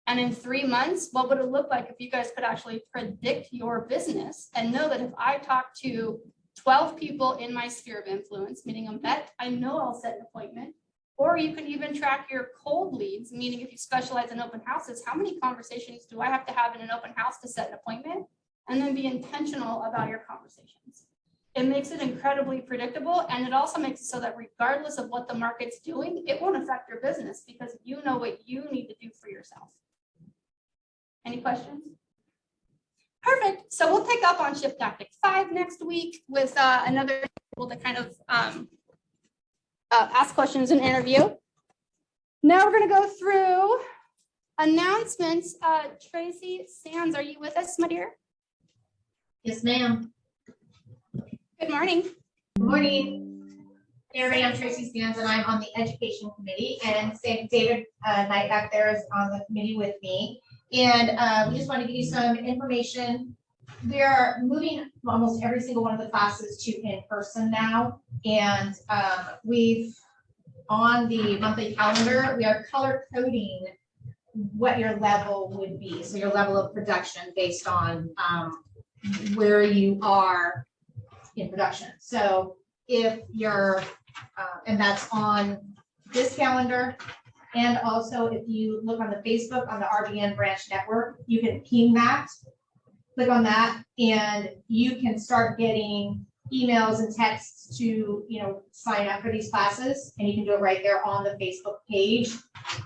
And in 3 months, what would it look like if you guys could actually predict your business and know that if I talk to 12 people in my sphere of influence, meaning a vet, I know I'll set an appointment. Or you can even track your cold leads, meaning if you specialize in open houses, how many conversations do I have to have in an open house to set an appointment? And then be intentional about your conversations. It makes it incredibly predictable. And it also makes it so that regardless of what the market's doing, it won't affect your business because you know what you need to do for yourself. Any questions? Perfect. So we'll pick up on shift tactic 5 next week with another people to kind of ask questions and interview. Now we're going to go through announcements. Tracy Sands, are you with us, my dear? Yes, ma'am. Good morning. Good morning. Hey, everybody, I'm Tracy Sands, and I'm on the education committee, and David Knight back there is on the committee with me. And we just want to give you some information. We are moving almost every single one of the classes to in-person now, and we've on the monthly calendar, we are color coding what your level would be. So your level of production based on where you are in production. So if you're, and that's on this calendar, and also if you look on the Facebook on the RBN branch network, you can ping that, click on that, and you can start getting emails and texts to, sign up for these classes, and you can do it right there on the Facebook page.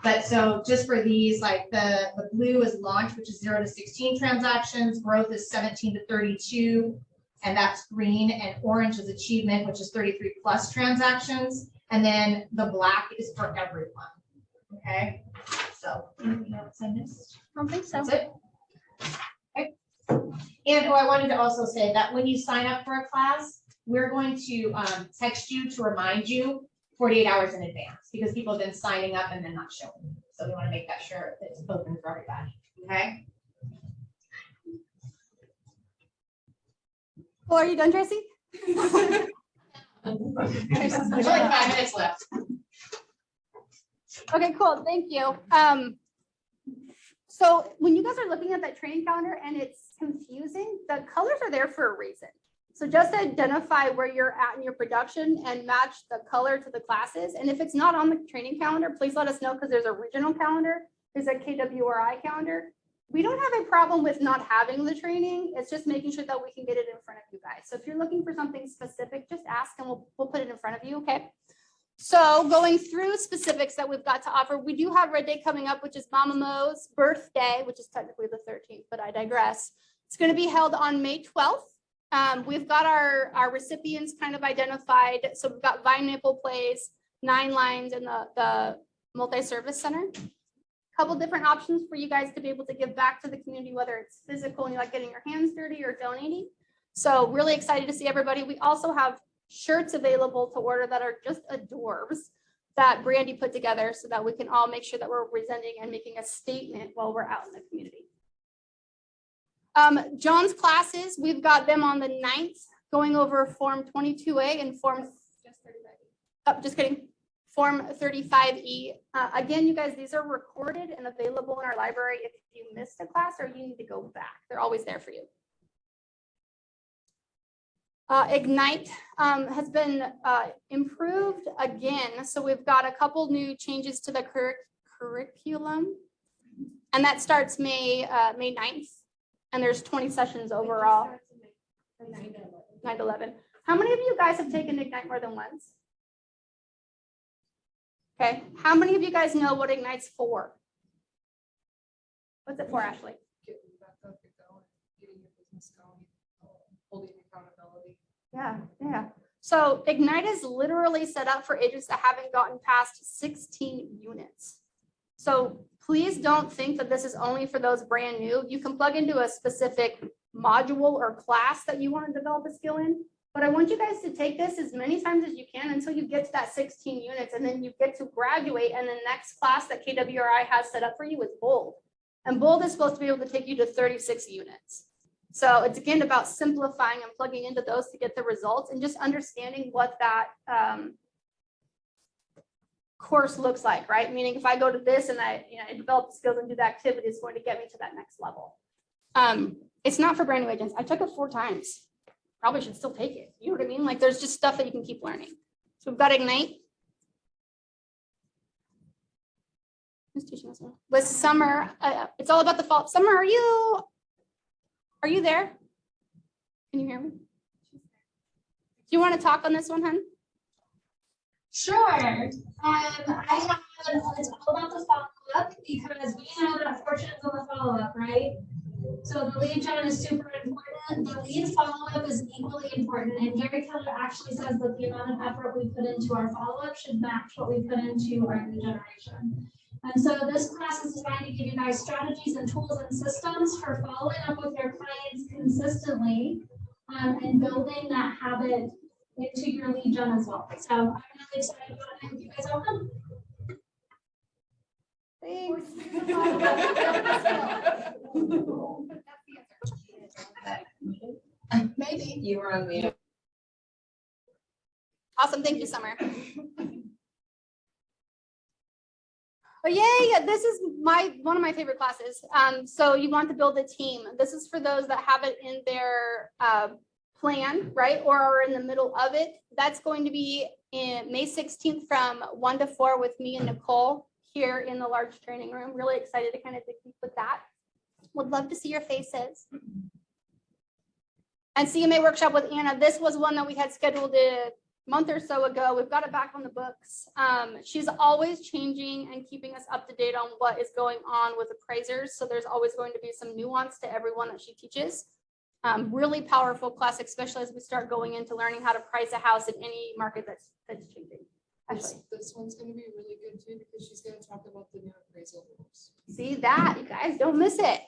But so just for these, like the blue is launch, which is 0 to 16 transactions, growth is 17 to 32, and that's green, and orange is achievement, which is 33 plus transactions, and then the black is for everyone. Okay, so anything else I missed? I don't think so. That's it. Okay. And I wanted to also say that when you sign up for a class, we're going to text you to remind you 48 hours in advance because people have been signing up and then not showing. So we want to make that sure that it's open for everybody. Okay. Well, are you done, Tracy? There's only 5 minutes left. Okay, cool. Thank you. So when you guys are looking at that training calendar and it's confusing, the colors are there for a reason. So just identify where you're at in your production and match the color to the classes. And if it's not on the training calendar, please let us know because there's a regional calendar. There's a KWRI calendar. We don't have a problem with not having the training. It's just making sure that we can get it in front of you guys. So if you're looking for something specific, just ask and we'll put it in front of you, okay? So going through specifics that we've got to offer, we do have Red Day coming up, which is Mama Mo's birthday, which is technically the 13th, but I digress. It's going to be held on May 12th. We've got our recipients kind of identified. So we've got Vine Nipple Place, 9 Lines, and the multi-service center. A couple different options for you guys to be able to give back to the community, whether it's physical and you like getting your hands dirty or donating. So really excited to see everybody. We also have shirts available to order that are just adorbs that Brandy put together so that we can all make sure that we're presenting and making a statement while we're out in the community. John's classes, we've got them on the 9th, going over Form 22A and Form, just kidding, Form 35E. Again, you guys, these are recorded and available in our library if you missed a class or you need to go back. They're always there for you. Ignite has been improved again. So we've got a couple new changes to the curriculum, and that starts May 9th. And there's 20 sessions overall. 9 to 11. How many of you guys have taken Ignite more than once? Okay, how many of you guys know what Ignite's for? What's it for, Ashley? Getting back up and going, getting your business going, holding accountability. Yeah. So Ignite is literally set up for agents that haven't gotten past 16 units. So please don't think that this is only for those brand new. You can plug into a specific module or class that you want to develop a skill in. But I want you guys to take this as many times as you can until you get to that 16 units, and then you get to graduate. And the next class that KWRI has set up for you is Bold. And Bold is supposed to be able to take you to 36 units. So it's again about simplifying and plugging into those to get the results and just understanding what that course looks like, right? Meaning if I go to this and I develop the skills and do the activity, it's going to get me to that next level. It's not for brand new agents. I took it 4 times. Probably should still take it. You know what I mean? Like there's just stuff that you can keep learning. So we've got Ignite. Who's teaching us? With Summer, it's all about the fall. Summer, are you there? Can you hear me? Do you want to talk on this one, hun? Sure. It's all about the follow-up because we know that fortune's on the follow-up, right? So the lead gen is super important. The lead follow-up is equally important. And Gary Keller actually says that the amount of effort we put into our follow-up should match what we put into our lead generation. And so this class is designed to give you guys strategies and tools and systems for following up with your clients consistently and building that habit into your lead gen as well. So I'm really excited about it. Thank you guys all. Thanks. Maybe you were on mute. Awesome. Thank you, Summer. But yay, this is one of my favorite classes. So you want to build a team. This is for those that have it in their plan, right? Or are in the middle of it. That's going to be in May 16th from 1 to 4 with me and Nicole here in the large training room. Really excited to kind of dig deep with that. Would love to see your faces. And CMA workshop with Anna. This was one that we had scheduled a month or so ago. We've got it back on the books. She's always changing and keeping us up to date on what is going on with appraisers. So there's always going to be some nuance to everyone that she teaches. Really powerful class, especially as we start going into learning how to price a house in any market that's changing. Actually, This one's gonna be really good too, because she's gonna talk about the new appraisal rules. see that, you guys don't miss it.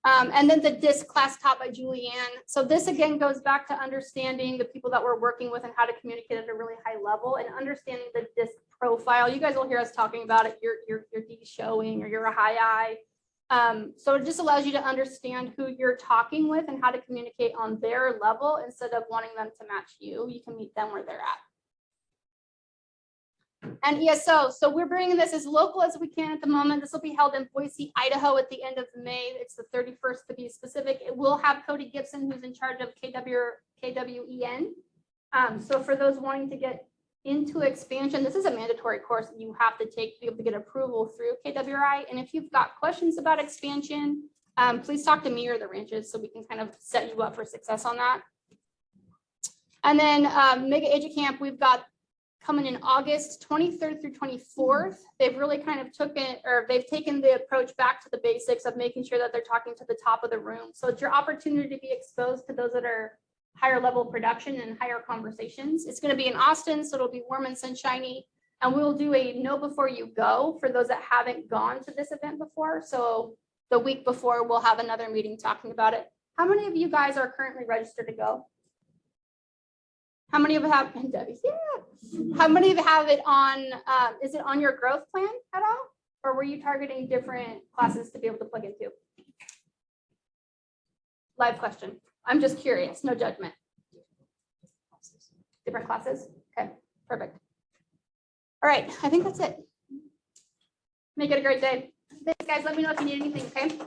And then the DISC class taught by Julianne. So this again goes back to understanding the people that we're working with and how to communicate at a really high level and understanding the DISC profile. You guys will hear us talking about it. You're D showing or you're a high I. So it just allows you to understand who you're talking with and how to communicate on their level instead of wanting them to match you. You can meet them where they're at. And ESO, so we're bringing this as local as we can at the moment. This will be held in Boise, Idaho at the end of May. It's the 31st to be specific. It will have Cody Gibson, who's in charge of KWEN. So for those wanting to get into expansion, this is a mandatory course that you have to take to be able to get approval through KWRI. And if you've got questions about expansion, please talk to me or the ranches so we can kind of set you up for success on that. And then Mega EduCamp, we've got coming in August 23rd through 24th. They've really kind of they've taken the approach back to the basics of making sure that they're talking to the top of the room. So it's your opportunity to be exposed to those that are higher level production and higher conversations. It's going to be in Austin, so it'll be warm and sunshiny. And we'll do a know before you go for those that haven't gone to this event before. So the week before, we'll have another meeting talking about it. How many of you guys are currently registered to go? How many of you have, and Debbie, yeah. How many of you have it on, is it on your growth plan at all? Or were you targeting different classes to be able to plug into? Live question. I'm just curious, no judgment. Different classes? Okay, perfect. All right, I think that's it. Make it a great day. Thanks, guys. Let me know if you need anything, okay?